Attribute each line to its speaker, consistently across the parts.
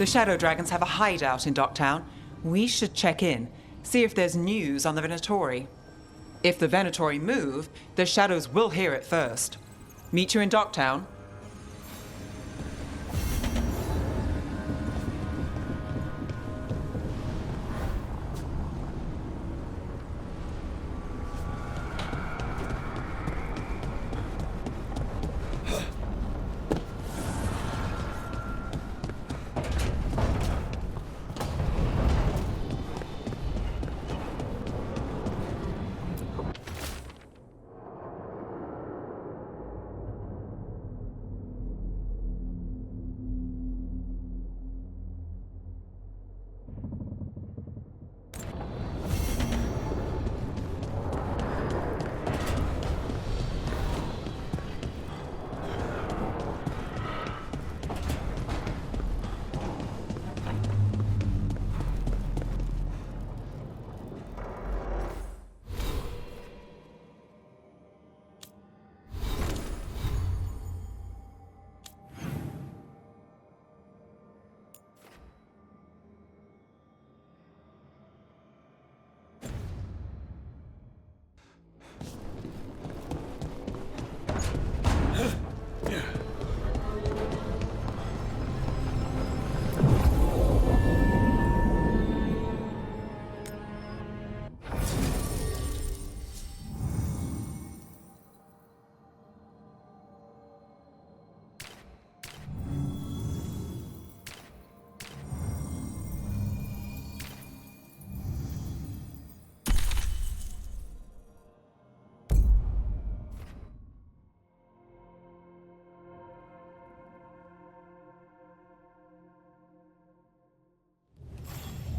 Speaker 1: The Shadow Dragons have a hideout in Docktown. We should check in, see if there's news on the Venatori. If the Venatori move, the Shadows will hear it first. Meet you in Docktown.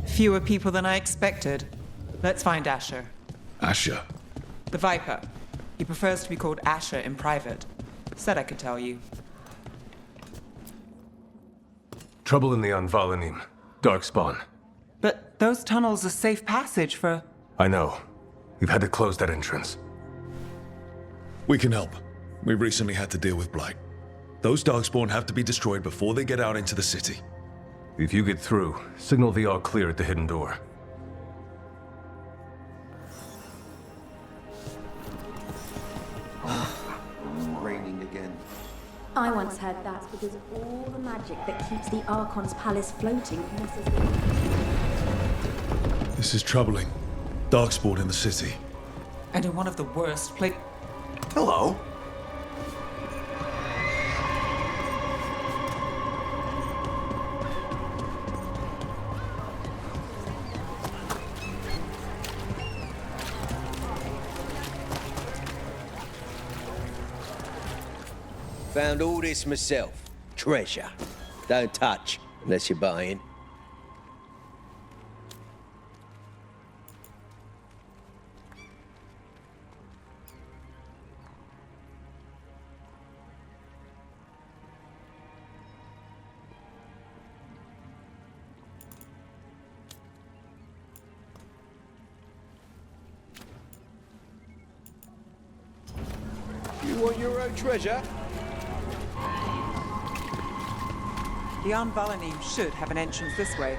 Speaker 1: Fewer people than I expected. Let's find Asher.
Speaker 2: Asher?
Speaker 1: The Viper. He prefers to be called Asher in private. Said I could tell you.
Speaker 3: Trouble in the Anvalanim. Darkspawn.
Speaker 1: But those tunnels are safe passage for...
Speaker 3: I know. We've had to close that entrance.
Speaker 2: We can help. We recently had to deal with Blight. Those Darkspawn have to be destroyed before they get out into the city.
Speaker 3: If you get through, signal the all clear at the hidden door.
Speaker 4: Raining again.
Speaker 5: I once heard that's because all the magic that keeps the Archon's palace floating messes with...
Speaker 2: This is troubling. Darkspawn in the city.
Speaker 1: And in one of the worst places...
Speaker 4: Hello?
Speaker 6: Found all this myself. Treasure. Don't touch unless you're buying. You want your own treasure?
Speaker 1: The Anvalanim should have an entrance this way.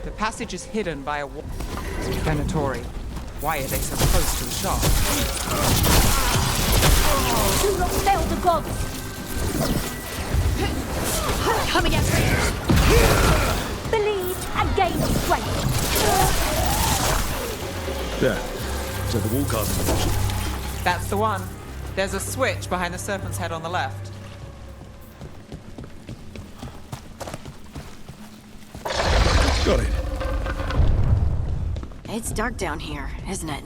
Speaker 1: The passage is hidden by a wall. Venatori. Why are they so close to the shop?
Speaker 5: Do not fail the gods! Come against me! Believe and gain strength!
Speaker 2: There. So the wall carving.
Speaker 1: That's the one. There's a switch behind the serpent's head on the left.
Speaker 2: Got it.
Speaker 7: It's dark down here, isn't it?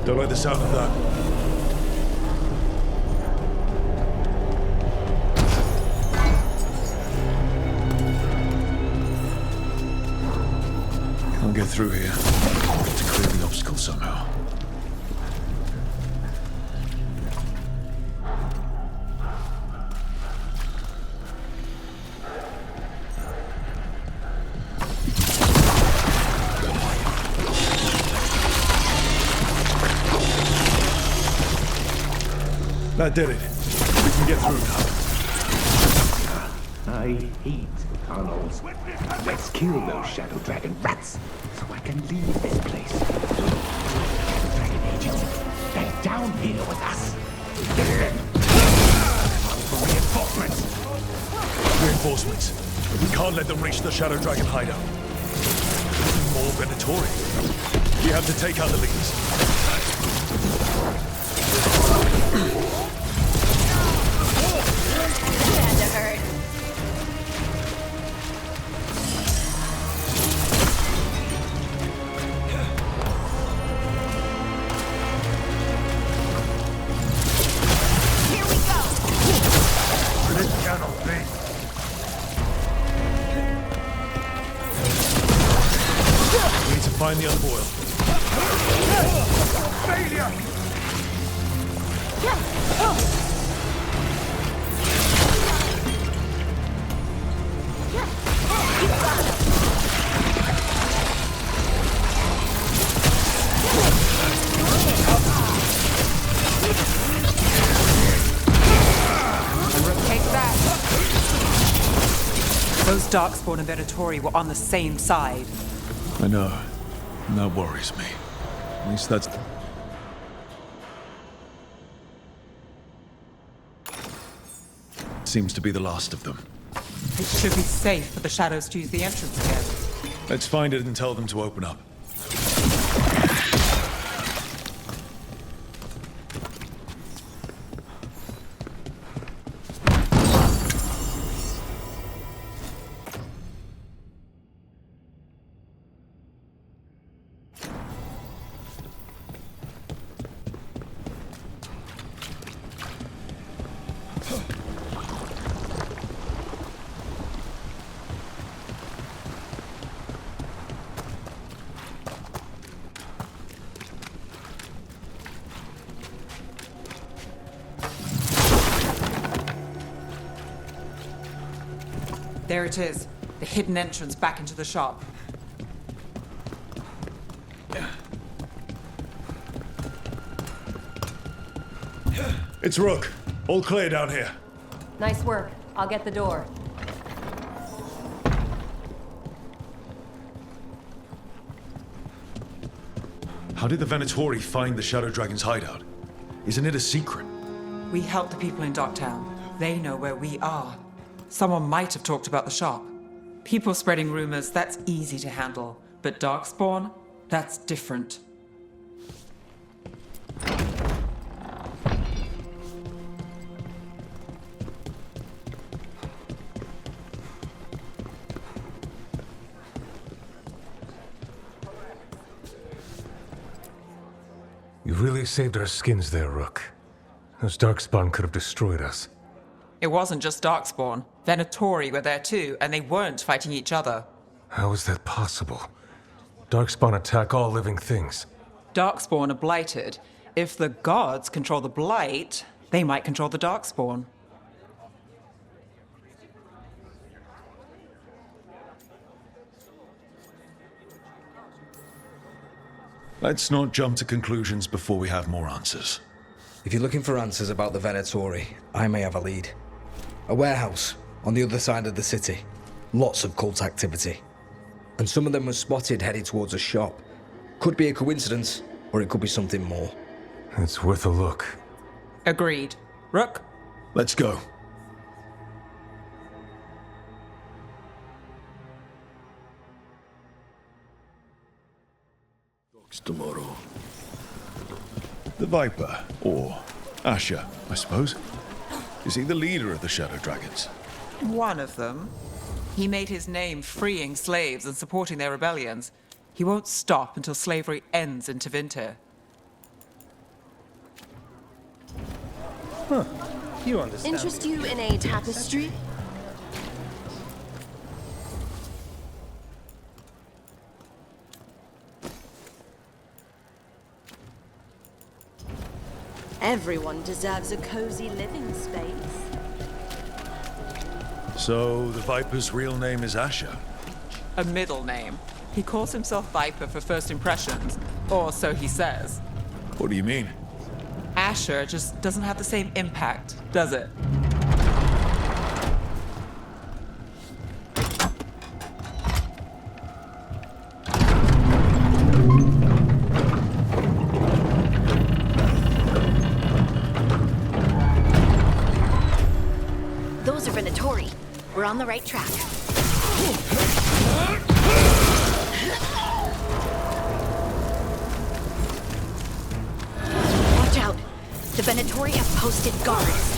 Speaker 2: Don't like the sound of that. Can't get through here. Have to clear the obstacle somehow. That did it. We can get through now.
Speaker 8: I hate tunnels. Let's kill those Shadow Dragon rats so I can leave this place. Dragon agents, they're down here with us. For reinforcements.
Speaker 2: Reinforcements. We can't let them reach the Shadow Dragon hideout. More Venatori. We have to take out the leads.
Speaker 7: Had to hurt. Here we go.
Speaker 3: This cannot be.
Speaker 2: We need to find the unboiled.
Speaker 3: Failure!
Speaker 1: Take that. Those Darkspawn and Venatori were on the same side.
Speaker 2: I know. And that worries me. At least that's... Seems to be the last of them.
Speaker 1: It should be safe for the Shadows to use the entrance again.
Speaker 2: Let's find it and tell them to open up.
Speaker 1: There it is, the hidden entrance back into the shop.
Speaker 2: It's Rook. All clear down here.
Speaker 9: Nice work. I'll get the door.
Speaker 2: How did the Venatori find the Shadow Dragon's hideout? Isn't it a secret?
Speaker 1: We help the people in Docktown. They know where we are. Someone might have talked about the shop. People spreading rumors, that's easy to handle. But Darkspawn, that's different.
Speaker 3: You really saved our skins there, Rook. Those Darkspawn could have destroyed us.
Speaker 1: It wasn't just Darkspawn. Venatori were there too, and they weren't fighting each other.
Speaker 3: How is that possible? Darkspawn attack all living things.
Speaker 1: Darkspawn are blighted. If the gods control the blight, they might control the Darkspawn.
Speaker 2: Let's not jump to conclusions before we have more answers.
Speaker 10: If you're looking for answers about the Venatori, I may have a lead. A warehouse on the other side of the city. Lots of cult activity. And some of them were spotted headed towards a shop. Could be a coincidence, or it could be something more.
Speaker 3: It's worth a look.
Speaker 1: Agreed. Rook?
Speaker 2: Let's go.
Speaker 4: Tomorrow.
Speaker 2: The Viper, or Asher, I suppose. Is he the leader of the Shadow Dragons?
Speaker 1: One of them. He made his name freeing slaves and supporting their rebellions. He won't stop until slavery ends in Tevinter.
Speaker 11: You understand.
Speaker 7: Interest you in a tapestry? Everyone deserves a cozy living space.
Speaker 2: So, the Viper's real name is Asher?
Speaker 1: A middle name. He calls himself Viper for first impressions, or so he says.
Speaker 2: What do you mean?
Speaker 1: Asher just doesn't have the same impact, does it?
Speaker 7: Those are Venatori. We're on the right track. Watch out. The Venatori have posted guards.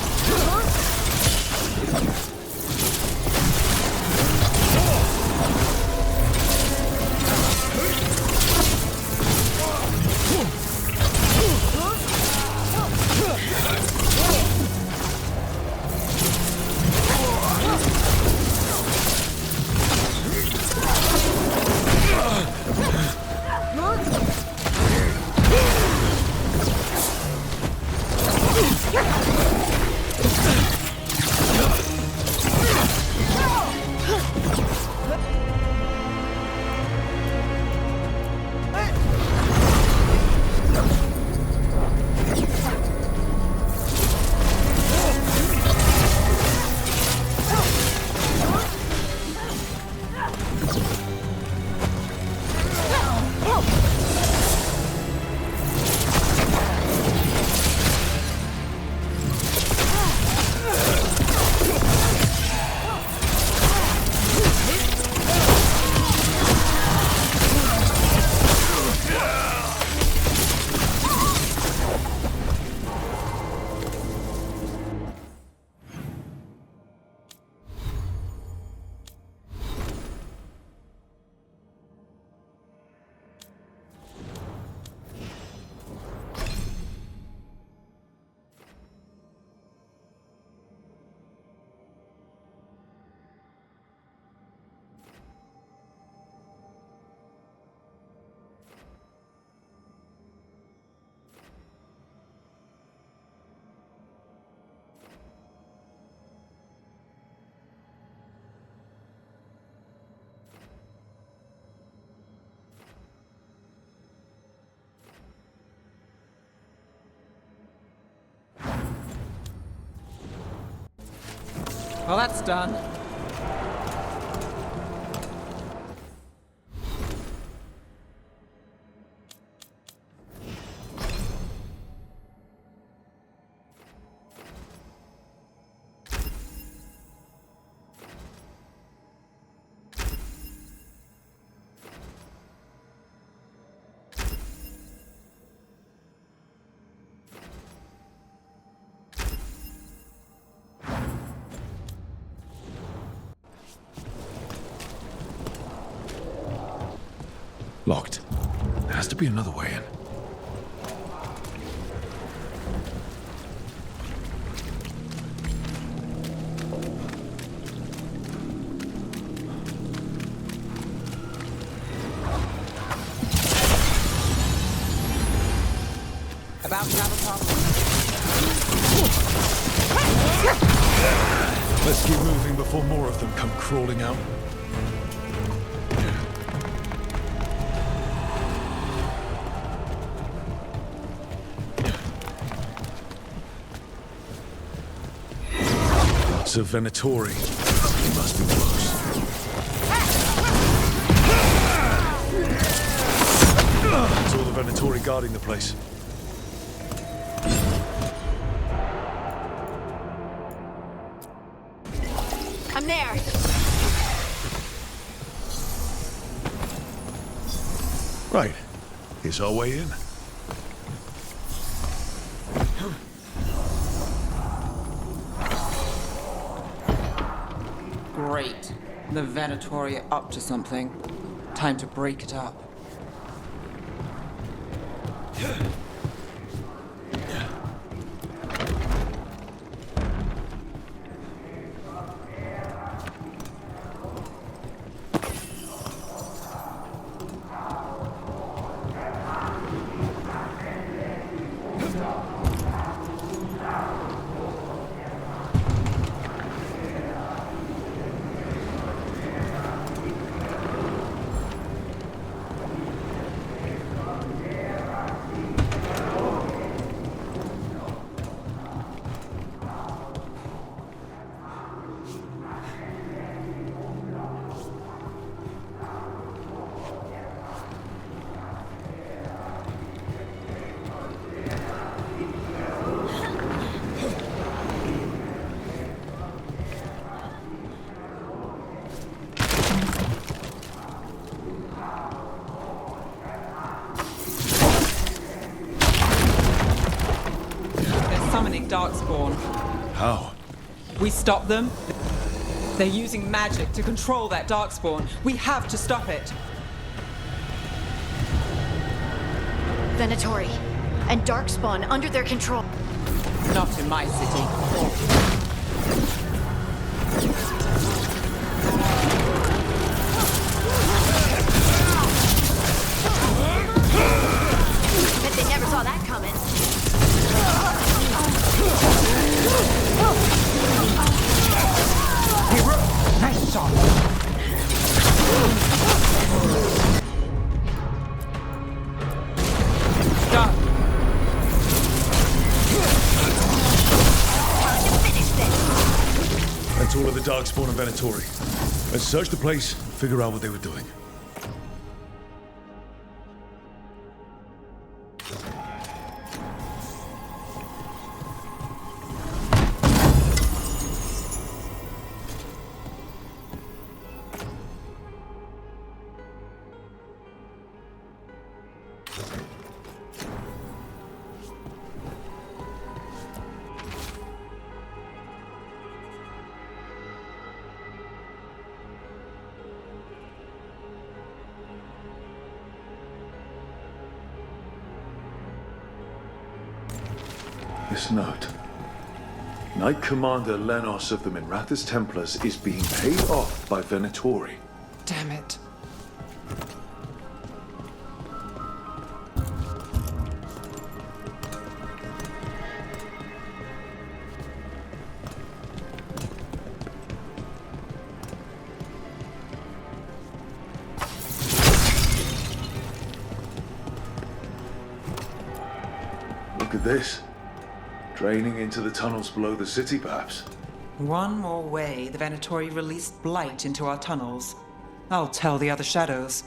Speaker 1: Well, that's done.
Speaker 2: Locked. There has to be another way in.
Speaker 1: About to have a problem.
Speaker 2: Let's keep moving before more of them come crawling out. Lots of Venatori. He must be close. It's all the Venatori guarding the place.
Speaker 7: I'm there.
Speaker 2: Right. Here's our way in.
Speaker 1: Great. The Venatori are up to something. Time to break it up. Darkspawn.
Speaker 2: How?
Speaker 1: We stop them. They're using magic to control that Darkspawn. We have to stop it.
Speaker 7: Venatori and Darkspawn under their control.
Speaker 1: Not in my city.
Speaker 7: Bet they never saw that coming.
Speaker 8: Nice shot.
Speaker 1: Stop.
Speaker 2: That's all of the Darkspawn and Venatori. Let's search the place, figure out what they were doing. This note. Knight Commander Lenos of the Minrathous Templars is being paid off by Venatori.
Speaker 1: Damn it.
Speaker 2: Look at this. Draining into the tunnels below the city, perhaps.
Speaker 1: One more way the Venatori released blight into our tunnels. I'll tell the other shadows.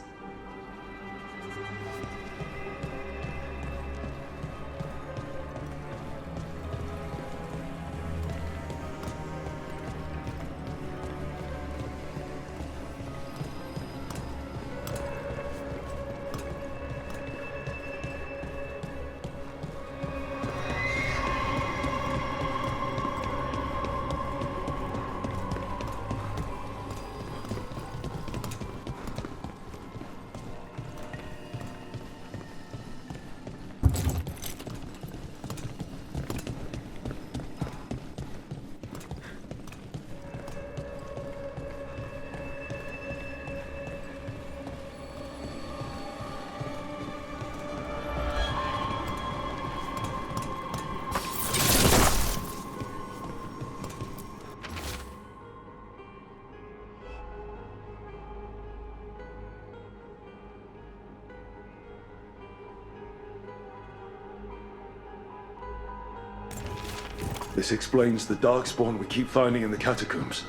Speaker 2: This explains the Darkspawn we keep finding in the catacombs.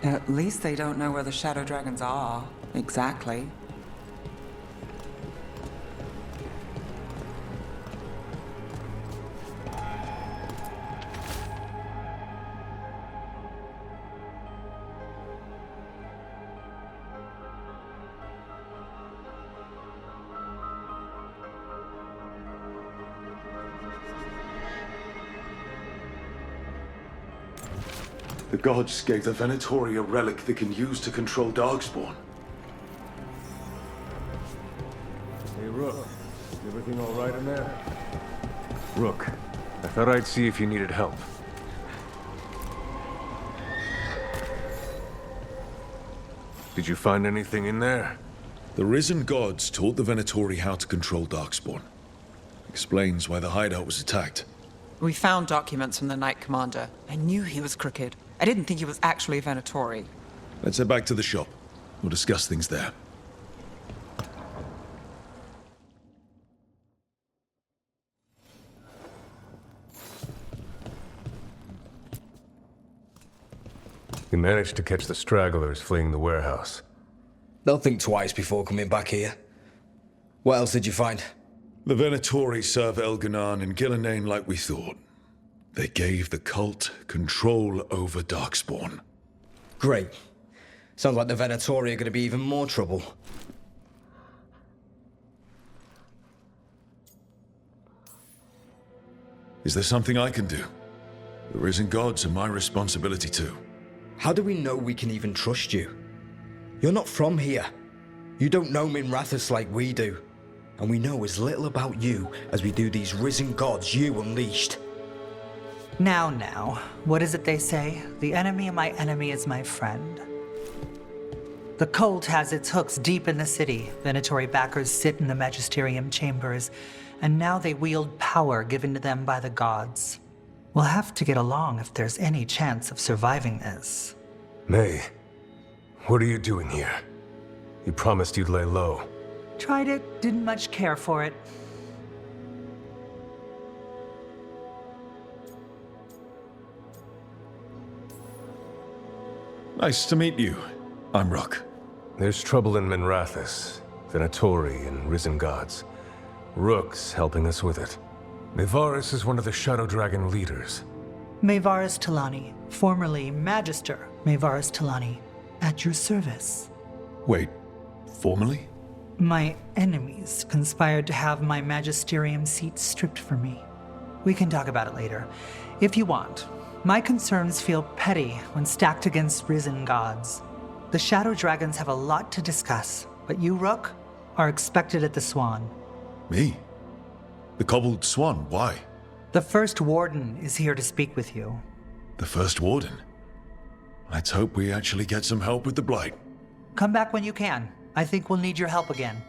Speaker 1: At least they don't know where the Shadow Dragons are. Exactly.
Speaker 2: The gods gave the Venatori a relic they can use to control Darkspawn.
Speaker 3: Hey, Rook. Everything all right in there? Rook, I thought I'd see if you needed help. Did you find anything in there?
Speaker 2: The risen gods taught the Venatori how to control Darkspawn. Explains why the hideout was attacked.
Speaker 1: We found documents from the Knight Commander. I knew he was crooked. I didn't think he was actually a Venatori.
Speaker 2: Let's head back to the shop. We'll discuss things there.
Speaker 3: You managed to catch the stragglers fleeing the warehouse.
Speaker 10: They'll think twice before coming back here. What else did you find?
Speaker 2: The Venatori serve Elganan and Gillenane like we thought. They gave the cult control over Darkspawn.
Speaker 10: Great. Sounds like the Venatori are going to be even more trouble.
Speaker 2: Is there something I can do? The risen gods are my responsibility too.
Speaker 10: How do we know we can even trust you? You're not from here. You don't know Minrathous like we do. And we know as little about you as we do these risen gods you unleashed.
Speaker 11: Now, what is it they say? The enemy of my enemy is my friend. The cult has its hooks deep in the city. Venatori backers sit in the magisterium chambers, and now they wield power given to them by the gods. We'll have to get along if there's any chance of surviving this.
Speaker 3: May, what are you doing here? You promised you'd lay low.
Speaker 11: Tried it, didn't much care for it.
Speaker 2: Nice to meet you. I'm Rook.
Speaker 3: There's trouble in Minrathous, Venatori, and risen gods. Rook's helping us with it. Mayvarus is one of the Shadow Dragon leaders.
Speaker 11: Mayvarus Talani, formerly Magister Mayvarus Talani, at your service.
Speaker 2: Wait, formally?
Speaker 11: My enemies conspired to have my magisterium seat stripped from me. We can talk about it later, if you want. My concerns feel petty when stacked against risen gods. The Shadow Dragons have a lot to discuss, but you, Rook, are expected at the Swan.
Speaker 2: Me? The Cobbled Swan, why?
Speaker 11: The First Warden is here to speak with you.
Speaker 2: The First Warden? Let's hope we actually get some help with the Blight.
Speaker 11: Come back when you can. I think we'll need your help again.